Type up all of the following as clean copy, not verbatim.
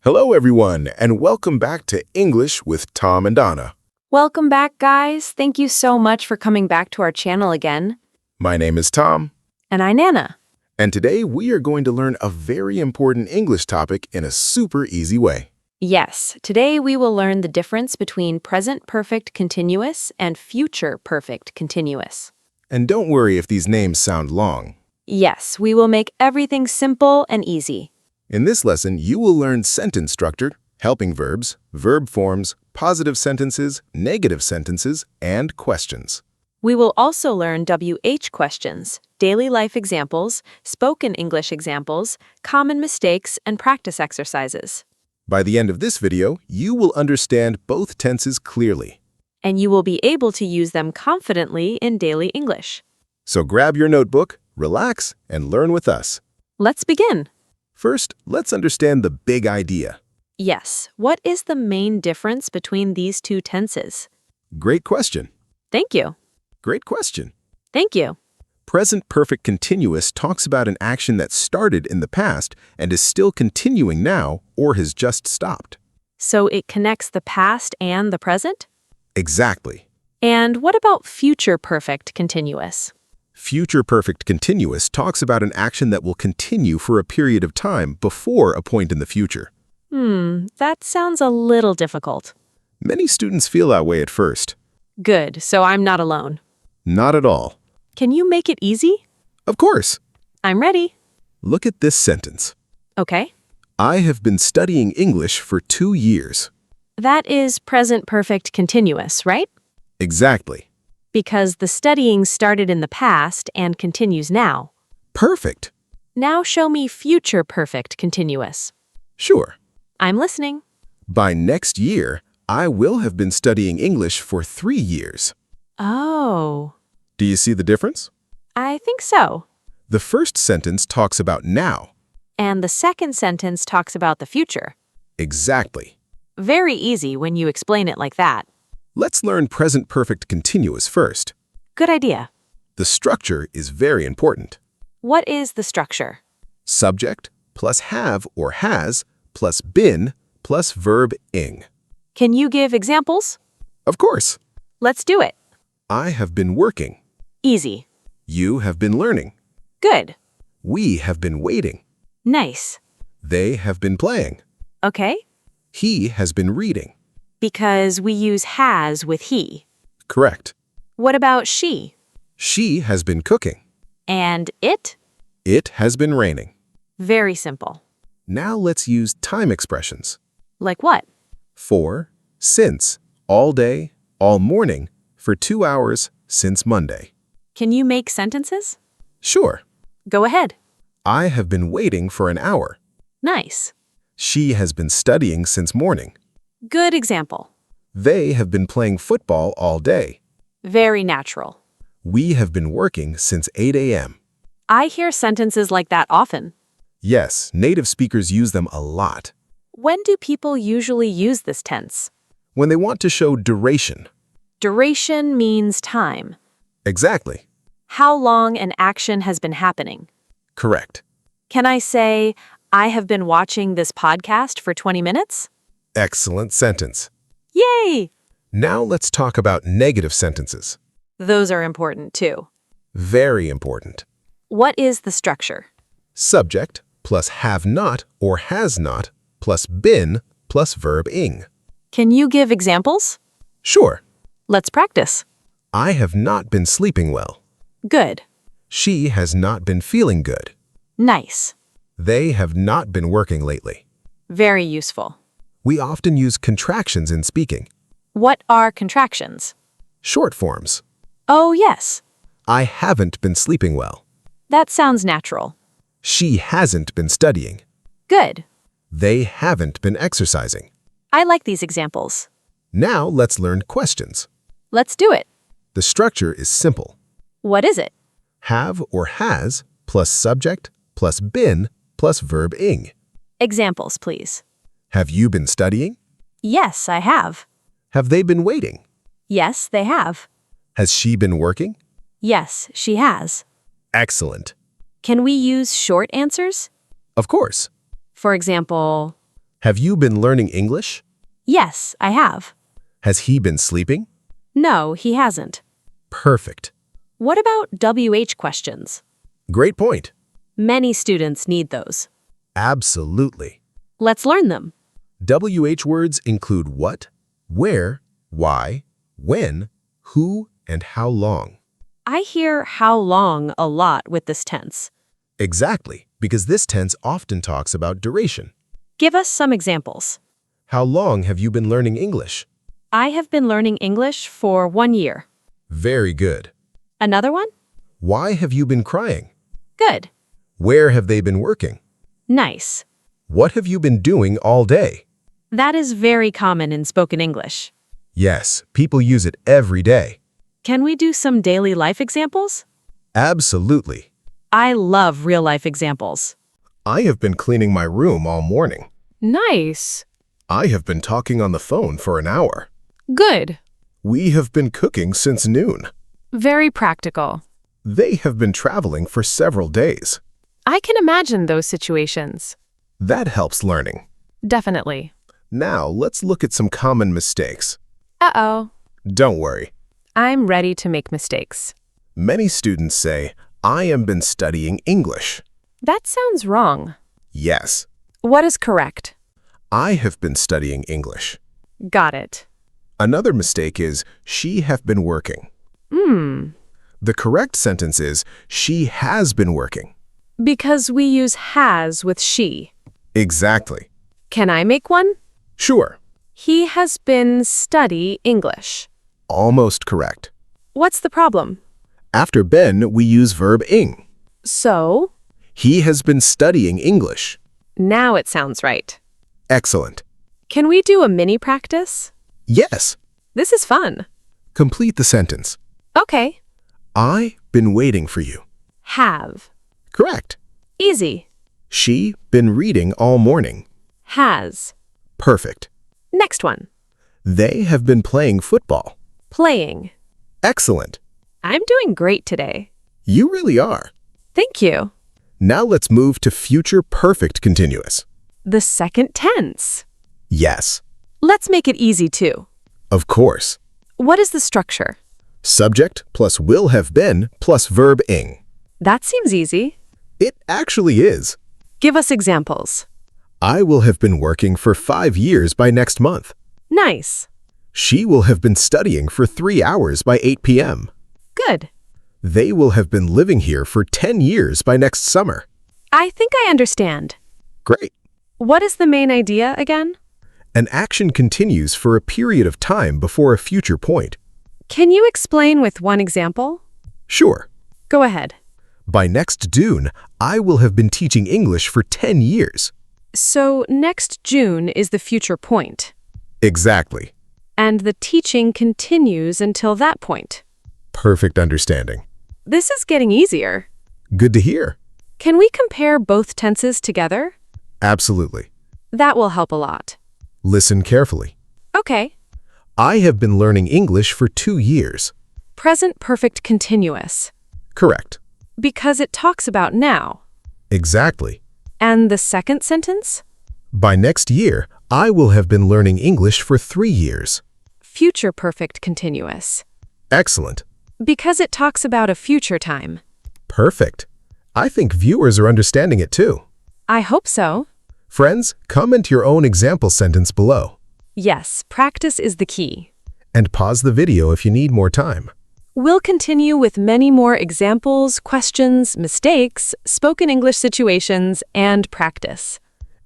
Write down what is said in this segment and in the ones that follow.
Hello, everyone, and welcome back to English with Tom and Donna. Welcome back, guys. Thank you so much for coming back to our channel again. My name is Tom, And I'm Nana. and today we are going to learn a very important English topic in a super easy way. Yes, today we will learn the difference between present perfect continuous and future perfect continuous. And don't worry if these names sound long. Yes, we will make everything simple and easy. In this lesson, you will learn sentence structure, helping verbs, verb forms, positive sentences, negative sentences, and questions. We will also learn WH questions, daily life examples, spoken English examples, common mistakes, and practice exercises. By the end of this video, you will understand both tenses clearly. And you will be able to use them confidently in daily English. So grab your notebook, relax, and learn with us. Let's begin. First, let's understand the big idea. Yes, what is the main difference between these two tenses? Great question. Thank you. Great question. Thank you. Present perfect continuous talks about an action that started in the past and is still continuing now or has just stopped. So it connects the past and the present? Exactly. And what about future perfect continuous? Future perfect continuous talks about an action that will continue for a period of time before a point in the future. That sounds a little difficult. Many students feel that way at first. Good, so I'm not alone. Not at all. Can you make it easy? Of course. I'm ready. Look at this sentence. Okay. I have been studying English for 2 years. That is present perfect continuous, right? Exactly. Because the studying started in the past and continues now. Perfect. Now show me future perfect continuous. Sure. I'm listening. By next year, I will have been studying English for 3 years. Oh, Do you see the difference? I think so. The first sentence talks about now. And the second sentence talks about the future. Exactly. Very easy when you explain it like that. Let's learn present perfect continuous first. Good idea. The structure is very important. What is the structure? Subject plus have or has plus been plus verb ing. Can you give examples? Of course. Let's do it. I have been working. Easy. You have been learning. Good. We have been waiting. Nice. They have been playing. Okay. He has been reading. Because we use has with he. Correct. What about she? She has been cooking. And it? It has been raining. Very simple. Now let's use time expressions. Like what? For, since, all day, all morning, for 2 hours, since Monday. Can you make sentences? Sure. Go ahead. I have been waiting for an hour. Nice. She has been studying since morning. Good example. They have been playing football all day. Very natural. We have been working since 8 a.m. I hear sentences like that often. Yes, native speakers use them a lot. When do people usually use this tense? When they want to show duration. Duration means time. Exactly. How long an action has been happening. Correct. Can I say, I have been watching this podcast for 20 minutes? Excellent sentence. Yay! Now let's talk about negative sentences. Those are important too. Very important. What is the structure? Subject plus have not or has not plus been plus verb ing. Can you give examples? Sure. Let's practice. I have not been sleeping well. Good. She has not been feeling good. Nice. They have not been working lately. Very useful. We often use contractions in speaking. What are contractions? Short forms. Oh, yes. I haven't been sleeping well. That sounds natural. She hasn't been studying. Good. They haven't been exercising. I like these examples. Now let's learn questions. Let's do it. The structure is simple. What is it? Have or has plus subject plus been plus verb ing. Examples, please. Have you been studying? Yes, I have. Have they been waiting? Yes, they have. Has she been working? Yes, she has. Excellent. Can we use short answers? Of course. For example, Have you been learning English? Yes, I have. Has he been sleeping? No, he hasn't. Perfect. What about WH questions? Great point. Many students need those. Absolutely. Let's learn them. WH words include what, where, why, when, who, and how long. I hear how long a lot with this tense. Exactly, because this tense often talks about duration. Give us some examples. How long have you been learning English? I have been learning English for 1 year. Very good. Another one? Why have you been crying? Good. Where have they been working? Nice. What have you been doing all day? That is very common in spoken English. Yes, people use it every day. Can we do some daily life examples? Absolutely. I love real-life examples. I have been cleaning my room all morning. Nice. I have been talking on the phone for an hour. Good. We have been cooking since noon. Very practical. They have been traveling for several days. I can imagine those situations. That helps learning. Definitely. Now, let's look at some common mistakes. Uh-oh. Don't worry. I'm ready to make mistakes. Many students say, I have been studying English. That sounds wrong. Yes, What is correct? I have been studying English. Got it. Another mistake is, she have been working. The correct sentence is, she has been working. Because we use has with she. Exactly. Can I make one? Sure. He has been study English. Almost correct. What's the problem? After been, we use verb ing. So, He has been studying English. now it sounds right. Excellent. Can we do a mini practice? Yes. This is fun. Complete the sentence. Okay. I been waiting for you. Have. Correct. Easy. She been reading all morning. Has. Perfect. Next one. They have been playing football. Playing. Excellent. I'm doing great today. You really are. Thank you. Now let's move to future perfect continuous. The second tense. Yes. Let's make it easy too. Of course. What is the structure? Subject plus will have been plus verb ing. That seems easy. It actually is. Give us examples. I will have been working for 5 years by next month. Nice. She will have been studying for 3 hours by 8 p.m. Good. They will have been living here for 10 years by next summer. I think I understand. Great. What is the main idea again? An action continues for a period of time before a future point. Can you explain with one example? Sure. Go ahead. By next June, I will have been teaching English for 10 years. So next June is the future point. Exactly. And the teaching continues until that point. Perfect understanding. This is getting easier. Good to hear. Can we compare both tenses together? Absolutely. That will help a lot. Listen carefully. Okay. I have been learning English for 2 years. Present perfect continuous. Correct. Because it talks about now. Exactly. And the second sentence? By next year, I will have been learning English for 3 years. Future perfect continuous. Excellent. Because it talks about a future time. Perfect. I think viewers are understanding it too. I hope so. Friends, comment your own example sentence below. Yes, practice is the key. And pause the video if you need more time. We'll continue with many more examples, questions, mistakes, spoken English situations, and practice.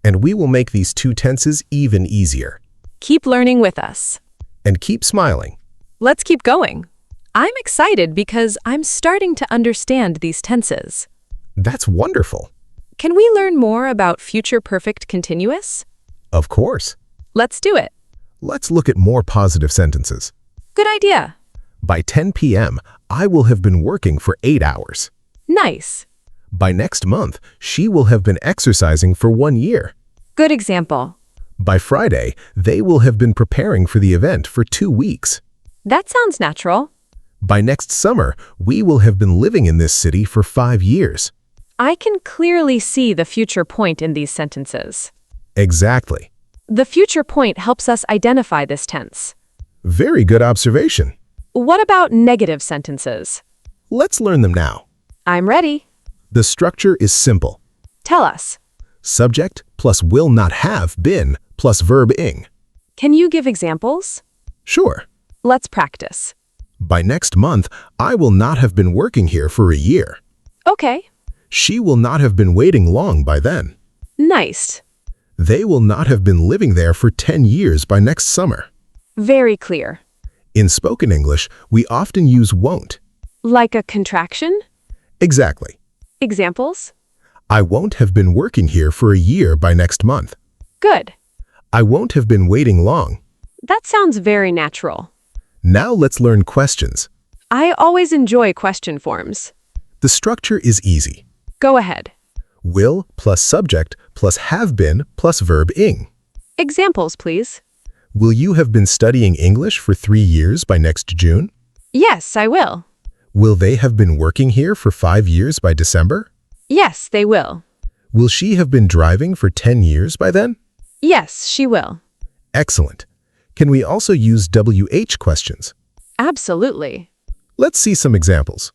And we will make these 2 tenses even easier. Keep learning with us. And keep smiling. Let's keep going. I'm excited because I'm starting to understand these tenses. That's wonderful. Can we learn more about future perfect continuous? Of course. Let's do it. Let's look at more positive sentences. Good idea. By 10 p.m., I will have been working for 8 hours. Nice. By next month, she will have been exercising for 1 year. Good example. By Friday, they will have been preparing for the event for 2 weeks. That sounds natural. By next summer, we will have been living in this city for 5 years. I can clearly see the future point in these sentences. Exactly. The future point helps us identify this tense. Very good observation. What about negative sentences? Let's learn them now. I'm ready. The structure is simple. Tell us. Subject plus will not have been plus verb ing. Can you give examples? Sure. Let's practice. By next month, I will not have been working here for a year. Okay. She will not have been waiting long by then. Nice. They will not have been living there for 10 years by next summer. Very clear. In spoken English, we often use won't. Like a contraction? Exactly. Examples? I won't have been working here for a year by next month. Good. I won't have been waiting long. That sounds very natural. Now let's learn questions. I always enjoy question forms. The structure is easy. Go ahead. Will plus subject plus have been plus verb ing. Examples, please. Will you have been studying English for 3 years by next June? Yes, I will. Will they have been working here for 5 years by December? Yes, they will. Will she have been driving for 10 years by then? Yes, she will. Excellent. Can we also use WH questions? Absolutely. Let's see some examples.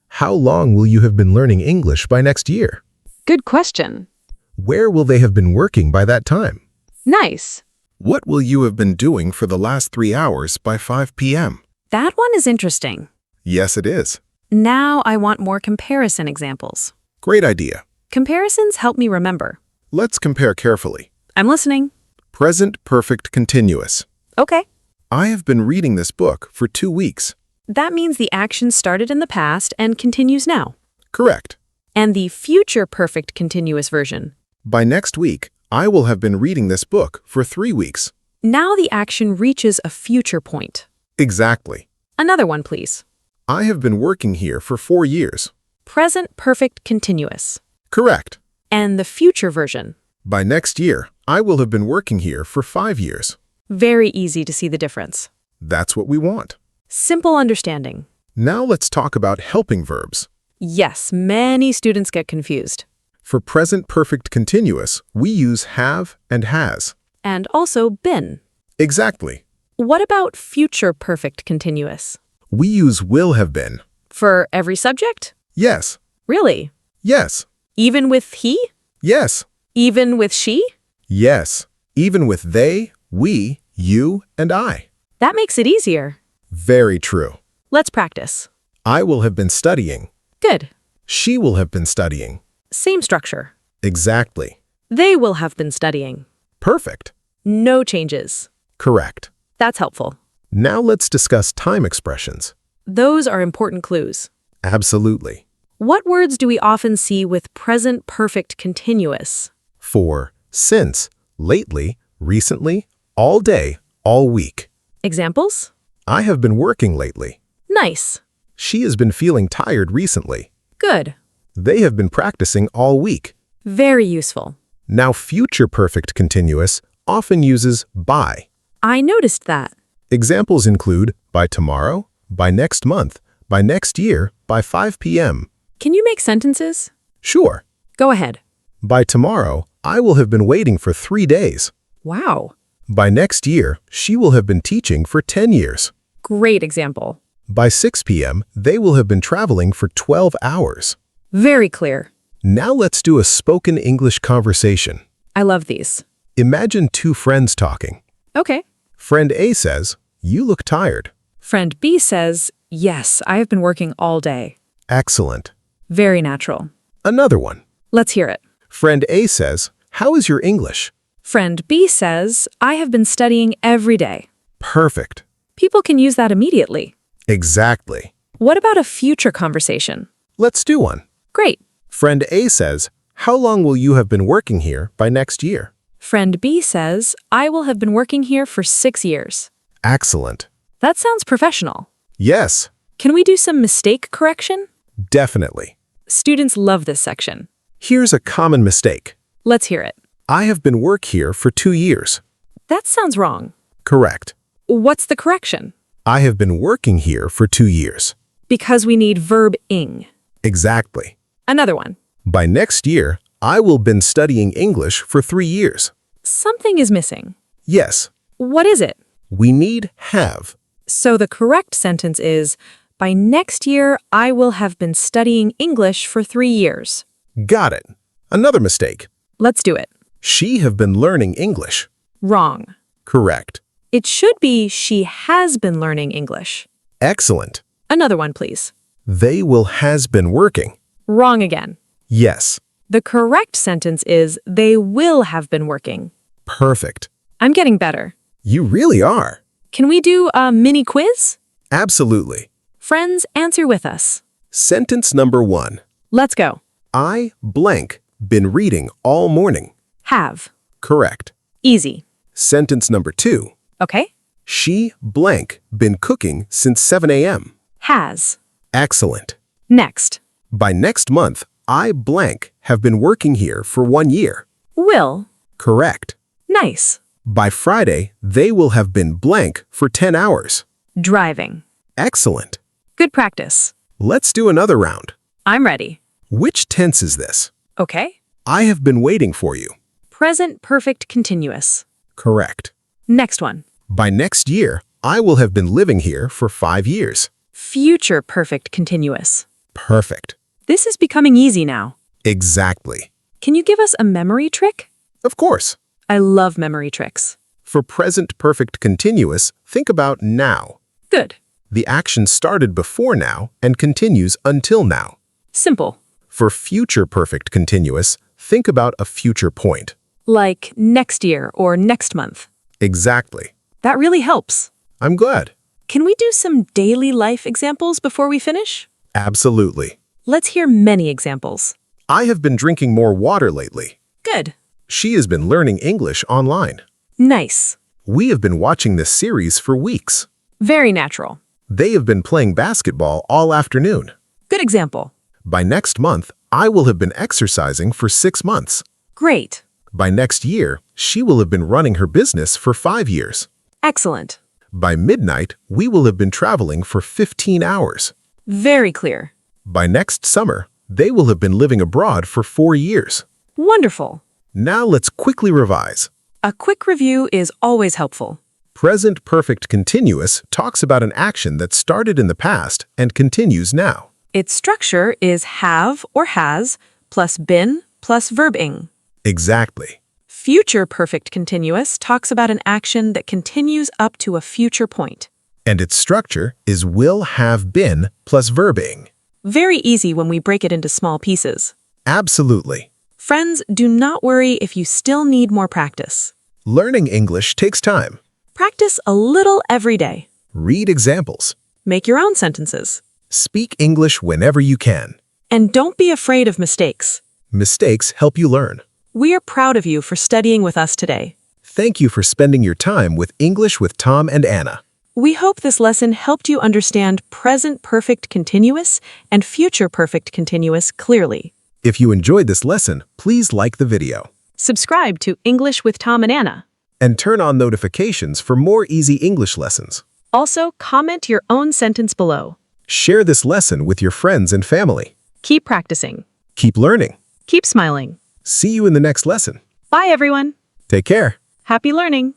How long will you have been learning English by next year? Good question. Where will they have been working by that time? Nice. What will you have been doing for the last 3 hours by 5 p.m.? That one is interesting. Yes, it is. Now I want more comparison examples. Great idea. Comparisons help me remember. Let's compare carefully. I'm listening. Present perfect continuous. Okay. I have been reading this book for 2 weeks. That means the action started in the past and continues now. Correct. And the future perfect continuous version. By next week, I will have been reading this book for 3 weeks. Now the action reaches a future point. Exactly. Another one, please. I have been working here for 4 years. Present perfect continuous. Correct. And the future version. By next year, I will have been working here for 5 years. Very easy to see the difference. That's what we want. Simple understanding. Now let's talk about helping verbs. Yes, many students get confused. For present perfect continuous, we use have and has. And also been. Exactly. What about future perfect continuous? We use will have been. For every subject? Yes. Really? Yes. Even with he? Yes. Even with she? Yes. Even with they, we, you, and I. That makes it easier. Very true. Let's practice. I will have been studying. Good. She will have been studying. Same structure. Exactly. They will have been studying. Perfect. No changes. Correct. That's helpful. Now let's discuss time expressions. Those are important clues. Absolutely. What words do we often see with present perfect continuous? For since, lately, recently, all day, all week. Examples? I have been working lately. Nice. She has been feeling tired recently. Good. They have been practicing all week. Very useful. Now future perfect continuous often uses by. I noticed that. Examples include by tomorrow, by next month, by next year, by 5 p.m. Can you make sentences? Sure. Go ahead. By tomorrow, I will have been waiting for 3 days. Wow. By next year, she will have been teaching for 10 years. Great example. By 6 p.m., they will have been traveling for 12 hours. Very clear. Now let's do a spoken English conversation. I love these. Imagine 2 friends talking. Okay. Friend A says, "You look tired." Friend B says, yes, I have been working all day. Excellent. Very natural. Another one. Let's hear it. Friend A says, "How is your English?" Friend B says, I have been studying every day. Perfect. People can use that immediately. Exactly. What about a future conversation? Let's do one. Great. Friend A says, "How long will you have been working here by next year?" Friend B says, I will have been working here for 6 years. Excellent. That sounds professional. Yes, Can we do some mistake correction? definitely. Students love this section. Here's a common mistake. Let's hear it. I have been work here for 2 years. That sounds wrong. Correct. What's the correction? I have been working here for 2 years. Because we need verb ing. Exactly. Another one. By next year, I will been studying English for 3 years. Something is missing. Yes, What is it? we need have. So the correct sentence is, by next year, I will have been studying English for 3 years. Got it. Another mistake. Let's do it. She have been learning English. Wrong. Correct. It should be, she has been learning English. Excellent. Another one, please. They will has been working. Wrong again. Yes. The correct sentence is, they will have been working. Perfect. I'm getting better. You really are. Can we do a mini quiz? Absolutely. Friends, answer with us. Sentence number 1. Let's go. I blank been reading all morning. Have. Correct. Easy. Sentence number 2. Okay? She blank been cooking since 7 a.m. Has. Excellent. Next. By next month, I blank have been working here for 1 year. Will. Correct. Nice. By Friday, they will have been blank for 10 hours. Driving. Excellent. Good practice. Let's do another round. I'm ready. Which tense is this? Okay? I have been waiting for you. Present perfect continuous. Correct. Next one. By next year, I will have been living here for 5 years. Future perfect continuous. Perfect. This is becoming easy now. Exactly. Can you give us a memory trick? Of course. I love memory tricks. For present perfect continuous, think about now. Good. The action started before now and continues until now. Simple. For future perfect continuous, think about a future point. Like next year or next month. Exactly. That really helps. I'm glad. Can we do some daily life examples before we finish? Absolutely. Let's hear many examples. I have been drinking more water lately. Good. She has been learning English online. Nice. We have been watching this series for weeks. Very natural. They have been playing basketball all afternoon. Good example. By next month, I will have been exercising for 6 months. Great. By next year, she will have been running her business for 5 years. Excellent. By midnight, we will have been traveling for 15 hours. Very clear. By next summer, they will have been living abroad for 4 years. Wonderful. Now let's quickly revise. A quick review is always helpful. Present perfect continuous talks about an action that started in the past and continues now. Its structure is have or has plus been plus verb ing. Exactly. Future perfect continuous talks about an action that continues up to a future point. And its structure is will have been plus verbing. Very easy when we break it into small pieces. Absolutely. Friends, do not worry if you still need more practice. Learning English takes time. Practice a little every day. Read examples. Make your own sentences. Speak English whenever you can. And don't be afraid of mistakes. Mistakes help you learn. We are proud of you for studying with us today. Thank you for spending your time with English with Tom and Anna. We hope this lesson helped you understand present perfect continuous and future perfect continuous clearly. If you enjoyed this lesson, please like the video. Subscribe to English with Tom and Anna. And turn on notifications for more easy English lessons. Also, comment your own sentence below. Share this lesson with your friends and family. Keep practicing. Keep learning. Keep smiling. See you in the next lesson. Bye, everyone. Take care. Happy learning.